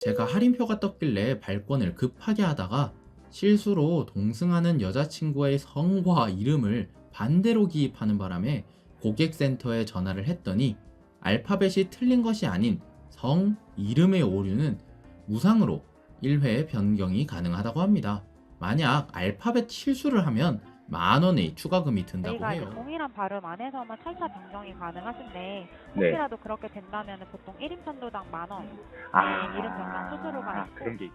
제가 할인표가 떴길래 발권을 급하게 하다가 실수로 동승하는 여자친구의 성과 이름을 반대로 기입하는 바람에 고객센터에 전화를 했더니 알파벳이 틀린 것이 아닌 성, 이름의 오류는 무상으로 1회 변경이 가능하다고 합니다. 만약 알파벳 실수를 하면 10,000원의 추가금이 든다고 저희가 이제 해요. 동일한 발음 안에서만 철자 변경이 가능하신데 네. 혹시라도 그렇게 된다면 보통 1인 편도당 10,000원 의 이름 변경 수수료가 아, 있고 그런 게 있